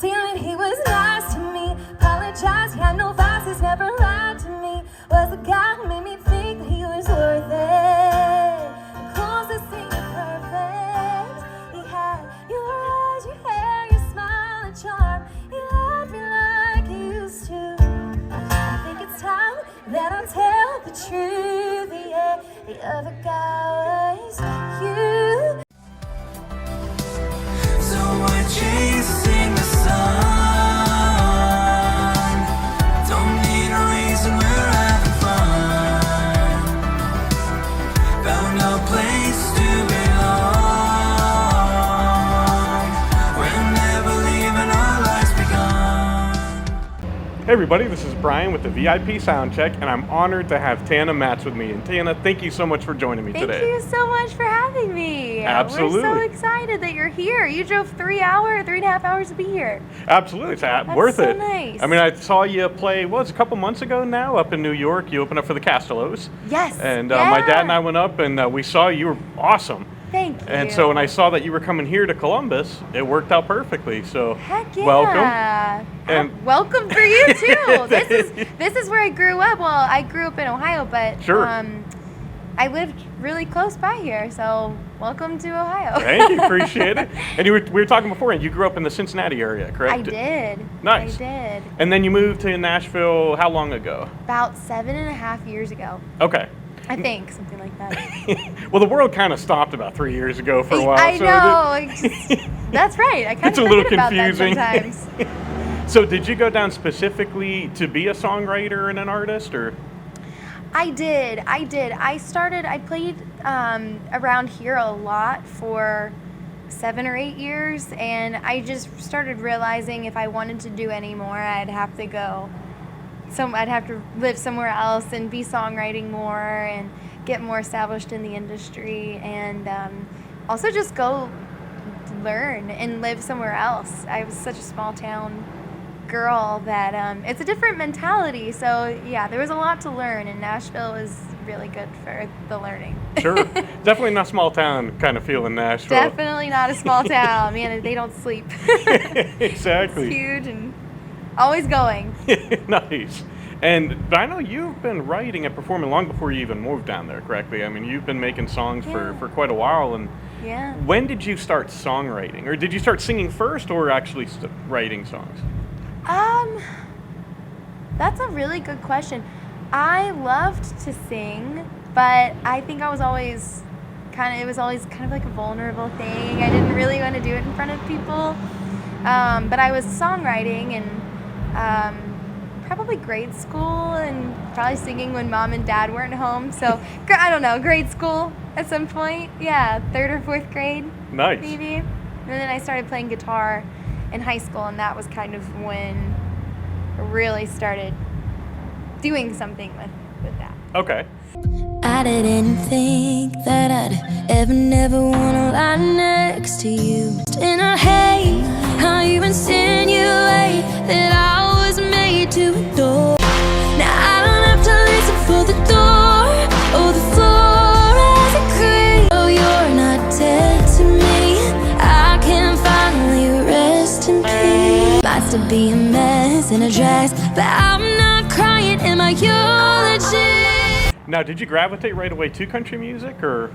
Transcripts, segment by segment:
See, I mean, he was nice to me, apologized, he had no vices, never lied to me. Was the guy who made me think that he was worth it. The closest thing to perfect. He had your eyes, your hair, your smile, and charm. He loved me like he used to. I think it's time that I tell the truth. Yeah, the other guy was you. So we're chasing the sun. Don't need a reason, we're having fun. Found a place to belong. We're never leaving, our lives begun. Hey everybody, this is Brian with the VIP Soundcheck, and I'm honored to have Tana Matz with me. And Tana, thank you so much for joining me today. Thank you so much for having me. Absolutely. We're so excited that you're here. You drove 3.5 hours to be here. Absolutely, it's worth so it. Nice. I mean, I saw you play, what was it, a couple months ago now, up in New York. You opened up for the Castellos. Yes. And my dad and I went up, and we saw you were awesome. Thank you. And so when I saw that you were coming here to Columbus, it worked out perfectly. So Heck yeah. welcome. And welcome for you too. This is where I grew up. Well, I grew up in Ohio, but Sure. I lived really close by here. So welcome to Ohio. Thank you, appreciate it. And we were talking before, and you grew up in the Cincinnati area, correct? I did. Nice. I did. And then you moved to Nashville how long ago? About 7.5 years ago. Okay. I think, something like that. Well, the world kind of stopped about 3 years ago for a while. I so know. That's right. I kind It's of a little forget about that confusing. sometimes. So did you go down specifically to be a songwriter and an artist, or? I did. I played around here a lot for 7 or 8 years, and I just started realizing if I wanted to do any more, I'd have to go. I'd have to live somewhere else and be songwriting more and get more established in the industry, and also just go learn and live somewhere else. I was such a small town girl that it's a different mentality. So yeah, there was a lot to learn, and Nashville is really good for the learning. Sure. Definitely not small town kind of feel in Nashville. Definitely not a small town. Man, they don't sleep. Exactly. It's huge and always going. Nice. But I know you've been writing and performing long before you even moved down there, correctly? I mean, you've been making songs for quite a while. And Yeah. when did you start songwriting? Or did you start singing first, or actually writing songs? That's a really good question. I loved to sing, but I think it was always kind of like a vulnerable thing. I didn't really want to do it in front of people. But I was songwriting and probably grade school, and probably singing when mom and dad weren't home. So I don't know, grade school at some point. Yeah, 3rd or 4th grade. Nice. Maybe. And then I started playing guitar in high school, and that was kind of when I really started doing something with that. Okay. I didn't think that I'd ever never wanna lie next to you. And I hate how you insinuate that I was made to adore. Now I don't have to listen for the door or the floor as it creaks. Oh, you're not dead to me. I can finally rest in peace. Might still be a mess in a dress, but I'm not crying in my eulogy. Now, did you gravitate right away to country music, or?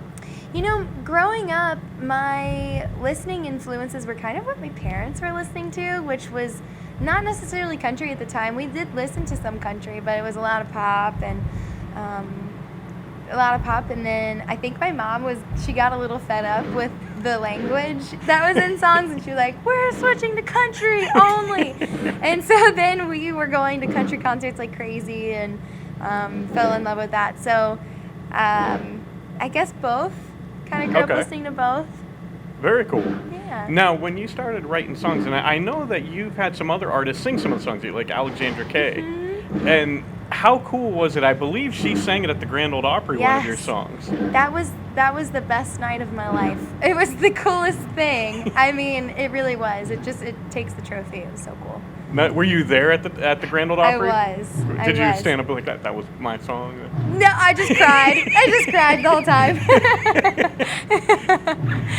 You know, growing up, my listening influences were kind of what my parents were listening to, which was not necessarily country at the time. We did listen to some country, but it was a lot of pop, and then I think my mom she got a little fed up with the language that was in songs, and she was like, we're switching to country only. And so then we were going to country concerts like crazy, and fell in love with that. So I guess both. Kind of grew up listening to both. Very cool. Yeah. Now, when you started writing songs, and I know that you've had some other artists sing some of the songs, like Alexandra Kay. Mm-hmm. And how cool was it? I believe she sang it at the Grand Ole Opry, one of your songs. That was the best night of my life. It was the coolest thing. I mean, it really was. It takes the trophy. It was so cool. Now, were you there at the Grand Ole Opry? I was. Did you stand up like that? That was my song. No, I just cried. I just cried the whole time.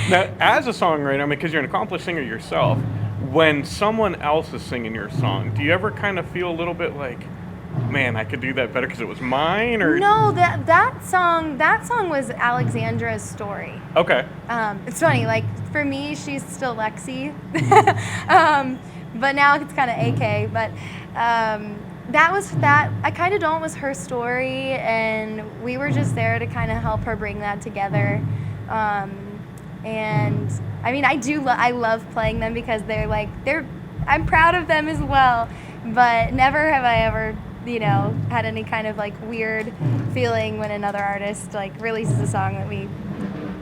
Now, as a songwriter, I mean, because you're an accomplished singer yourself, when someone else is singing your song, do you ever kind of feel a little bit like, man, I could do that better because it was mine? Or No, that song was Alexandra's story. okay, It's funny, like for me, she's still Lexi, but now it's kind of AK. But that I kind of don't was her story, and we were just there to kind of help her bring that together. And I mean, I love playing them because I'm proud of them as well. But never have I ever, had any kind of like weird feeling when another artist like releases a song that we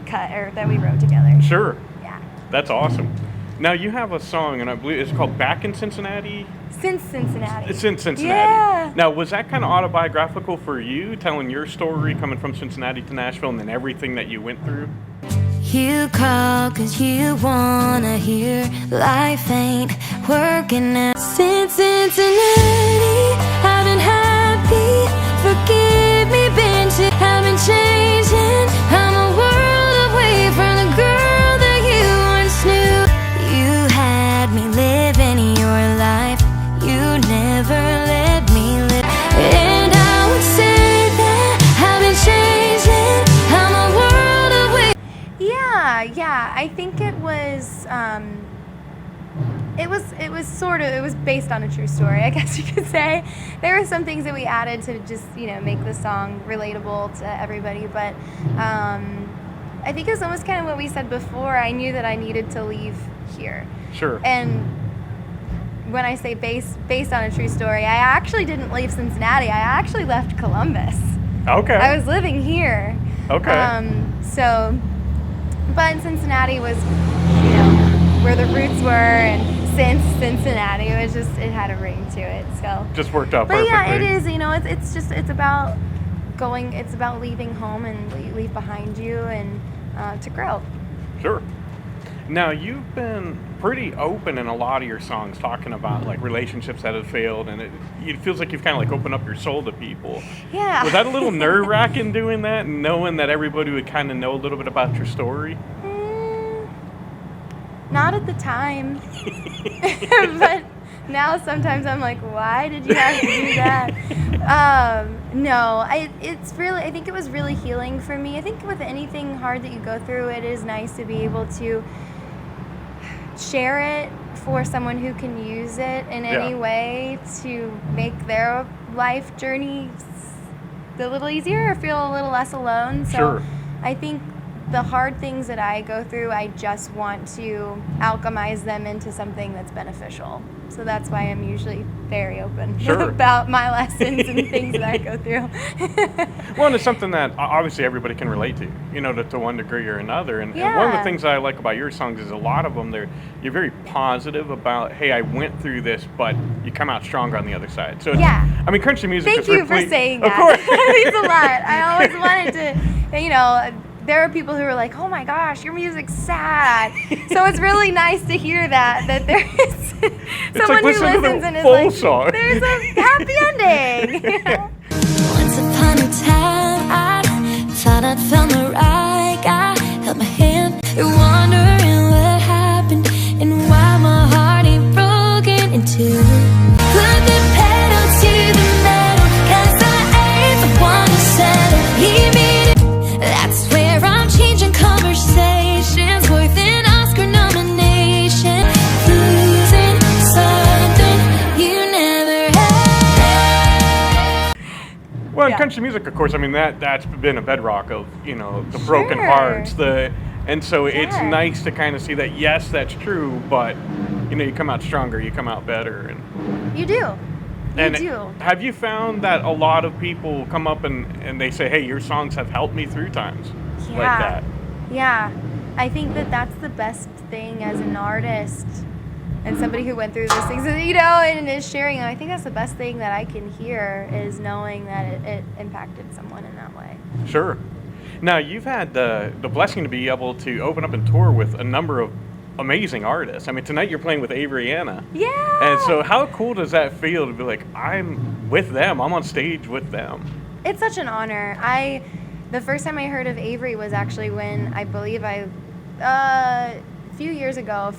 cut or that we wrote together. sure, Yeah. that's awesome. Now you have a song, and I believe it's called "Back in Cincinnati." Since Cincinnati. It's in Cincinnati. Yeah. Now, was that kind of autobiographical for you, telling your story coming from Cincinnati to Nashville, and then everything that you went through? You call 'cause you wanna hear life ain't working out. Since Cincinnati, I've been happy. Forgive me, I've been changing. I'm a world away from the girl that you once knew. You had me living your life. You never let me live. And I would say that I've been changing. I'm a world away. Yeah. I think it was it was based on a true story, I guess you could say. There were some things that we added to just, make the song relatable to everybody, but I think it was almost kind of what we said before. I knew that I needed to leave here. Sure. And when I say based on a true story, I actually didn't leave Cincinnati. I actually left Columbus. Okay. I was living here. Okay. But Cincinnati was, where the roots were, and since Cincinnati, it had a ring to it. So. Just worked out But perfectly. yeah, it is. it's about going. It's about leaving home and leave behind you, and to grow. Sure. Now, you've been pretty open in a lot of your songs talking about like relationships that have failed, and it feels like you've kind of like opened up your soul to people. Yeah. Was that a little nerve-wracking doing that, and knowing that everybody would kind of know a little bit about your story? Not at the time. But now sometimes I'm like, why did you have to do that? No, I think it was really healing for me. I think with anything hard that you go through, it is nice to be able to share it for someone who can use it in any way to make their life journey a little easier or feel a little less alone. So Sure. I think the hard things that I go through, I just want to alchemize them into something that's beneficial. So that's why I'm usually very open Sure. about my lessons and things that I go through. Well, and it's something that obviously everybody can relate to, to one degree or another. And one of the Yeah. things I like about your songs is a lot of them, you're very positive about, hey, I went through this, but you come out stronger on the other side. So, Yeah. I mean, country music Thank is you for replete- saying Of that. course. It means a lot. I always wanted to, there are people who are like, oh my gosh, your music's sad. So it's really nice to hear that there is someone who listen to the listens and is full like, song. there's a happy ending. Once upon a time, I thought I'd found the right guy. Held my hand, you're wondering what happened and why my heart ain't broken in two. Put the pedal to the metal, 'cause I ain't the one to settle. Leave me to, that's where I'm changing conversations, worth an Oscar nomination. Losing something you never had. Well, in Yeah. country music, of course, I mean, that's been a bedrock of, the broken Sure. hearts. And so it's Yeah. nice to kind of see that, yes, that's true, but, you come out stronger, you come out better. You do. And You do. have you found that a lot of people come up and they say, hey, your songs have helped me through times like that? Yeah. I think that's the best thing as an artist and somebody who went through those things, and is sharing them. I think that's the best thing that I can hear is knowing that it impacted someone in that way. Sure. Now, you've had the blessing to be able to open up and tour with a number of amazing artists. I mean, tonight you're playing with AVERY. Yeah. And so how cool does that feel to be like, I'm with them, I'm on stage with them? It's such an honor. The first time I heard of AVERY was actually when I believe few years ago,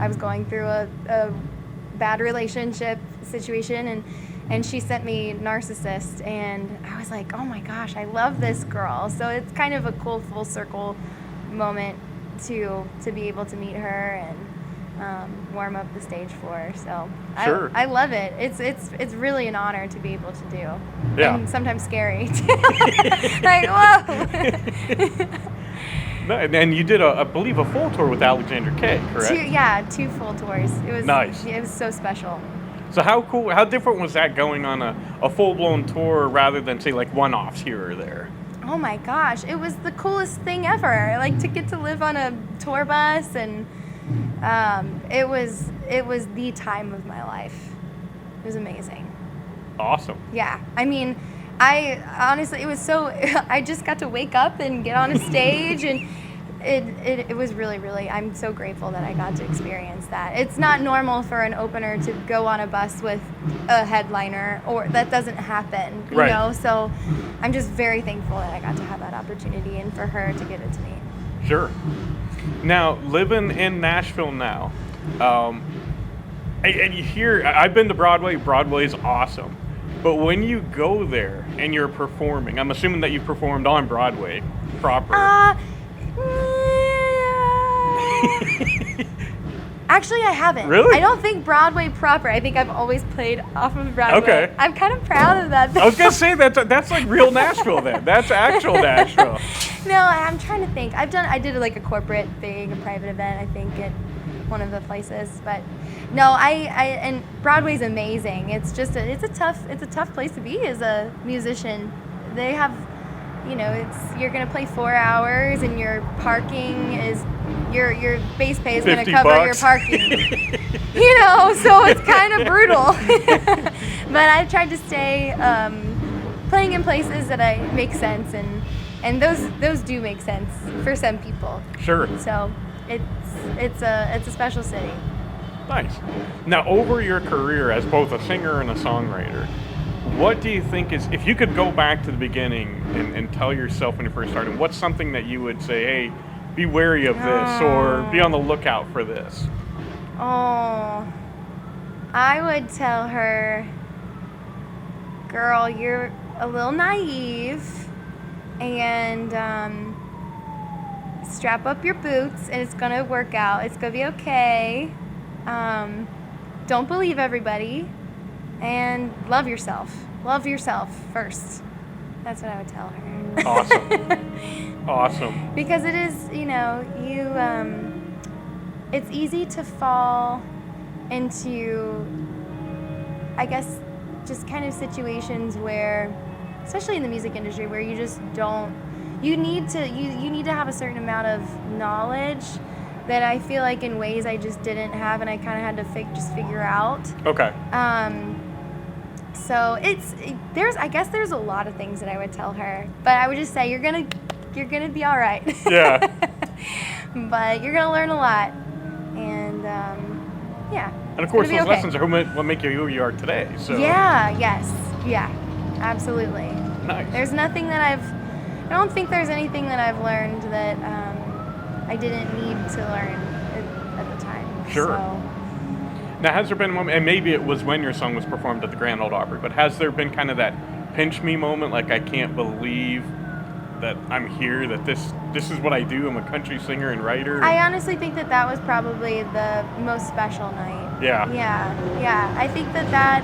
I was going through a bad relationship situation, and she sent me Narcissist, and I was like, oh my gosh, I love this girl. So it's kind of a cool full circle moment to be able to meet her and warm up the stage for her. So Sure. I love it. It's really an honor to be able to do. Yeah. And sometimes scary. Like, whoa. And you did, I believe, a full tour with Alexandra K, correct? 2 full tours. It was Nice. It was so special. So how different was that going on a full-blown tour rather than, say, like one-offs here or there? Oh my gosh, it was the coolest thing ever. Like, to get to live on a tour bus, and it was the time of my life. It was amazing. Awesome. Yeah, I mean, I honestly, it was so, I just got to wake up and get on a stage, and it was really, really, I'm so grateful that I got to experience that. It's not normal for an opener to go on a bus with a headliner, or that doesn't happen, you Right. know? So I'm just very thankful that I got to have that opportunity, and for her to give it to me. Sure. Now, living in Nashville now, and you hear, I've been to Broadway. Broadway's awesome. But when you go there and you're performing, I'm assuming that you performed on Broadway proper. Actually, I haven't. Really? I don't think Broadway proper. I think I've always played off of Broadway. Okay. I'm kind of proud of that. I was gonna say that's like real Nashville then. That's actual Nashville. No, I'm trying to think. I did like a corporate thing, a private event, I think, at one of the places. But no, and Broadway's amazing. It's just it's a tough place to be as a musician. They have, you know, you're gonna play 4 hours, and your parking is your base pay is gonna cover $50. your parking. You know, so it's kind of brutal. But I've tried to stay playing in places that make sense, and those do make sense for some people. Sure. So it's a special city. Nice. Now, over your career as both a singer and a songwriter, what do you think is, if you could go back to the beginning and tell yourself when you first started, what's something that you would say, hey, be wary of this, or be on the lookout for this? Oh, I would tell her, girl, you're a little naive, and strap up your boots, and it's gonna work out. It's gonna be okay. Don't believe everybody, and love yourself. Love yourself first. That's what I would tell her. Awesome. Awesome. Because it is, you know, it's easy to fall into, I guess, just kind of situations where, especially in the music industry, where you just don't, you need to have a certain amount of knowledge that I feel like in ways I just didn't have, and I kind of had to just figure out. Okay. So I guess there's a lot of things that I would tell her, but I would just say you're gonna be all right. Yeah. But you're gonna learn a lot, and yeah. And of course, it's those gonna be okay. lessons are what make you who you are today. So. Yeah. Yes. Yeah. Absolutely. Nice. There's nothing that I don't think there's anything that I've learned that I didn't need to learn at the time. Sure. So. Now, has there been a moment, and maybe it was when your song was performed at the Grand Ole Opry, but has there been kind of that pinch me moment, like I can't believe that I'm here, that this is what I do, I'm a country singer and writer? I honestly think that was probably the most special night. Yeah. Yeah. I think that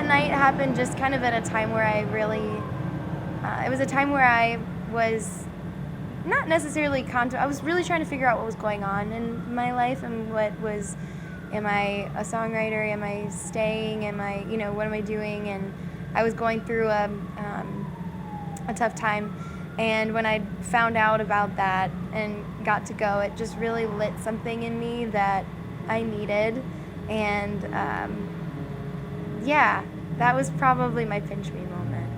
night happened just kind of at a time where I really, it was a time where I was not necessarily I was really trying to figure out what was going on in my life, and am I a songwriter? Am I staying? What am I doing? And I was going through a tough time, and when I found out about that and got to go, it just really lit something in me that I needed, and that was probably my pinch me moment.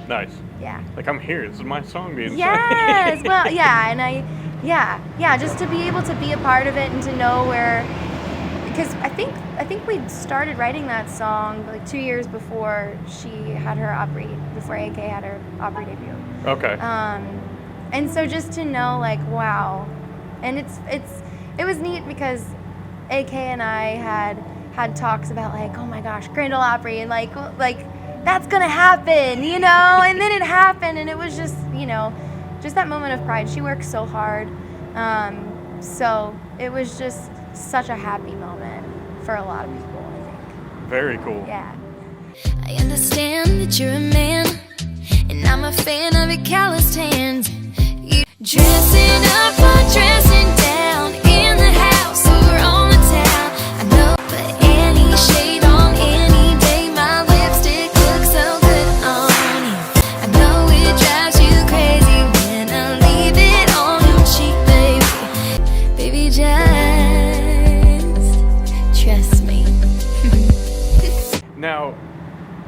Nice. Yeah. Like, I'm here, this is my song being Yes. Well, yeah, and just to be able to be a part of it and to know where, because I think we started writing that song like 2 years before she had her Opry, before AK had her Opry debut. Okay. And so just to know, like, wow. And it was neat because AK and I had talks about, like, oh my gosh, Grand Ole Opry, and like that's gonna happen, you know. And then it happened, and it was just, you know, just that moment of pride. She works so hard, so it was just such a happy moment for a lot of people, I think. Very cool. Yeah. I understand that you're a man, and I'm a fan of your calloused hands. You dressing up or dressing down, in the house or on the town. I know, but any shade on any day, my lipstick looks so good on you. I know it drives you crazy when I leave it on your cheek, baby. Baby, just trust me. Now,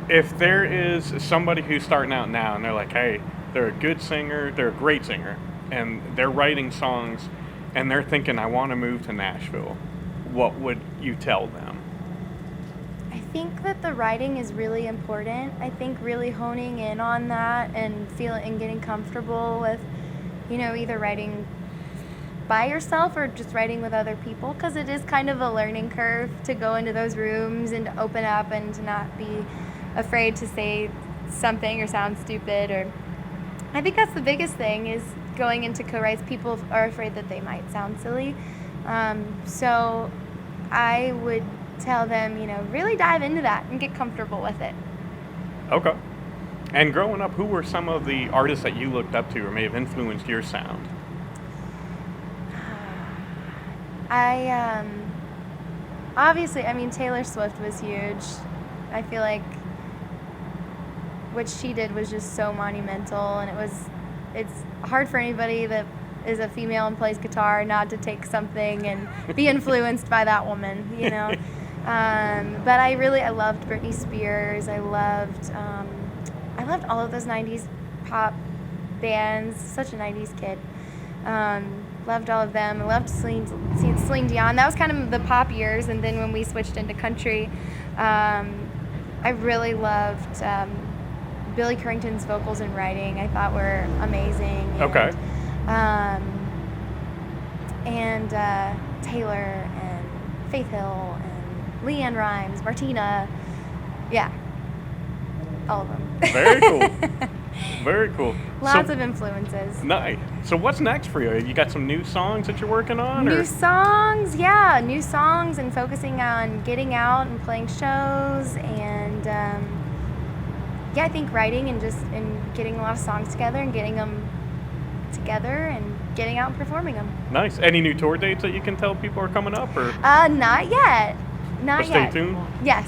if there is somebody who's starting out now and they're like, hey, they're a good singer, they're a great singer, and they're writing songs and they're thinking, I want to move to Nashville, what would you tell them? I think that the writing is really important. I think really honing in on that and getting comfortable with, you know, either writing by yourself or just writing with other people, because it is kind of a learning curve to go into those rooms and to open up and to not be afraid to say something or sound stupid. Or I think that's the biggest thing, is going into co-writes. People are afraid that they might sound silly, so I would tell them, you know, really dive into that and get comfortable with it. Okay. And growing up, who were some of the artists that you looked up to or may have influenced your sound? Obviously, I mean, Taylor Swift was huge. I feel like what she did was just so monumental, and it's hard for anybody that is a female and plays guitar not to take something and be influenced by that woman, you know. But I loved Britney Spears. I loved all of those 90s pop bands. Such a 90s kid. Loved all of them. I loved Celine Dion. That was kind of the pop years, and then when we switched into country, I really loved Billy Currington's vocals and writing. I thought were amazing. Okay. And Taylor and Faith Hill and LeAnn Rimes, Martina. Yeah, all of them. Very cool. Very cool. Lots of influences. Nice. So what's next for you? You got some new songs that you're working on? New songs, and focusing on getting out and playing shows, and I think writing and getting a lot of songs together and getting them together and getting out and performing them. Nice. Any new tour dates that you can tell people are coming up, or? Not yet. Not yet. Stay tuned. Yes.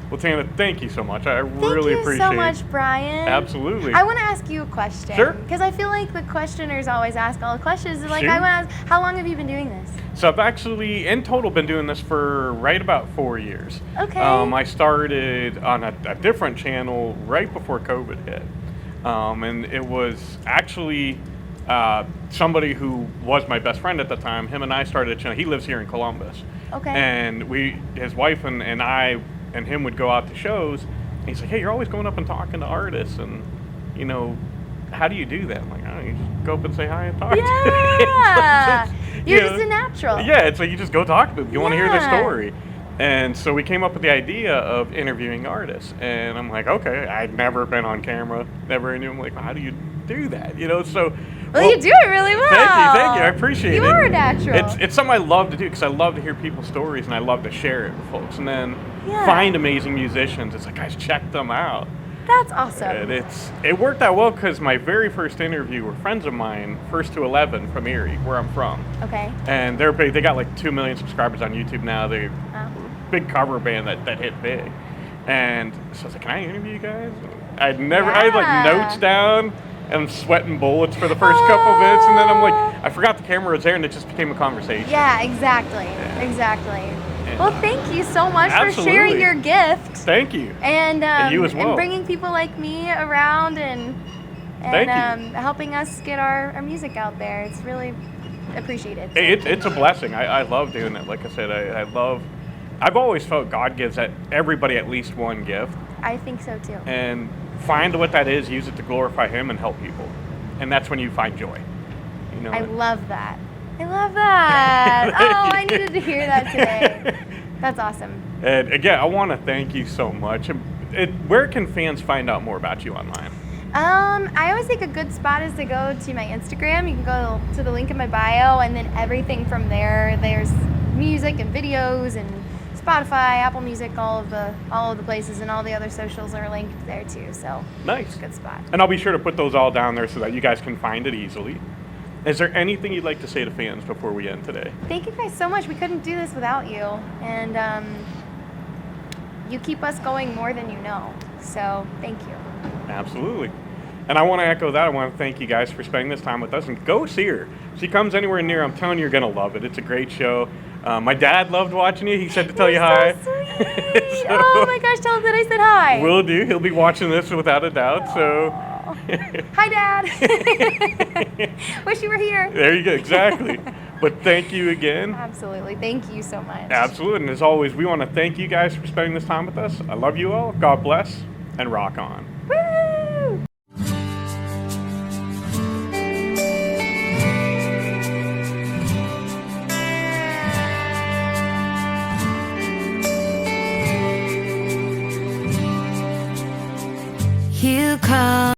Well, Tana, thank you so much. I really appreciate it. Thank you so much, Brian. Absolutely. I want to ask you a question. Sure. Because I feel like the questioners always ask all the questions. Like, Sure. I want to ask, how long have you been doing this? So I've actually, in total, been doing this for right about 4 years. Okay. I started on a different channel right before COVID hit. And it was actually somebody who was my best friend at the time. Him and I started a channel. He lives here in Columbus. Okay. And his wife and I and him would go out to shows. And he's like, hey, you're always going up and talking to artists. And, you know, how do you do that? I'm like, oh, you just go up and say hi and talk to them. Yeah. You're you just know, a natural. Yeah, it's like you just go talk to them. You want to hear their Yeah. story. And so we came up with the idea of interviewing artists. And I'm like, okay, I'd never been on camera, never knew. I'm like, well, how do you do that? You know, so. Well, you do it really well. Thank you. I appreciate it. You are a natural. It's something I love to do because I love to hear people's stories and I love to share it with folks. And then Yeah. find amazing musicians. It's like, guys, check them out. That's awesome. And it worked out well because my very first interview were friends of mine, First to 11 from Erie, where I'm from. Okay. And they're big. They got like 2 million subscribers on YouTube now. They're Oh. big cover band that hit big. And so I was like, can I interview you guys? I had Yeah. like notes down and I'm sweating bullets for the first couple minutes. And then I'm like, I forgot the camera was there and it just became a conversation. Yeah, exactly. Exactly. Well, thank you so much for Absolutely. sharing your gift. Thank you. And you as well. and bringing people like me around and Thank you. Helping us get our music out there. It's really appreciated. So It's a blessing. I love doing it. Like I said, I've always felt God gives everybody at least one gift. I think so too. And find what that is, use it to glorify Him and help people. and that's when you find joy. You know. I love that. I love that. Oh, I needed to hear that today. That's awesome. And again, I want to thank you so much. Where can fans find out more about you online? I always think a good spot is to go to my Instagram. You can go to the link in my bio, and then everything from there. There's music and videos and Spotify, Apple Music, all of the places, and all the other socials are linked there too. So nice, it's a good spot. And I'll be sure to put those all down there so that you guys can find it easily. Is there anything you'd like to say to fans before we end today? Thank you guys so much. We couldn't do this without you, and you keep us going more than you know. So thank you. Absolutely. And I want to echo that. I want to thank you guys for spending this time with us, and go see her. If she comes anywhere near, I'm telling you, you're going to love it. It's a great show. My dad loved watching you. He said to tell you hi. So sweet. Oh my gosh, tell him that I said hi. Will do. He'll be watching this without a doubt. So, hi, Dad. Wish you were here. There you go. Exactly. But thank you again. Absolutely. Thank you so much. Absolutely. And as always, we want to thank you guys for spending this time with us. I love you all. God bless, and rock on. Woo! You call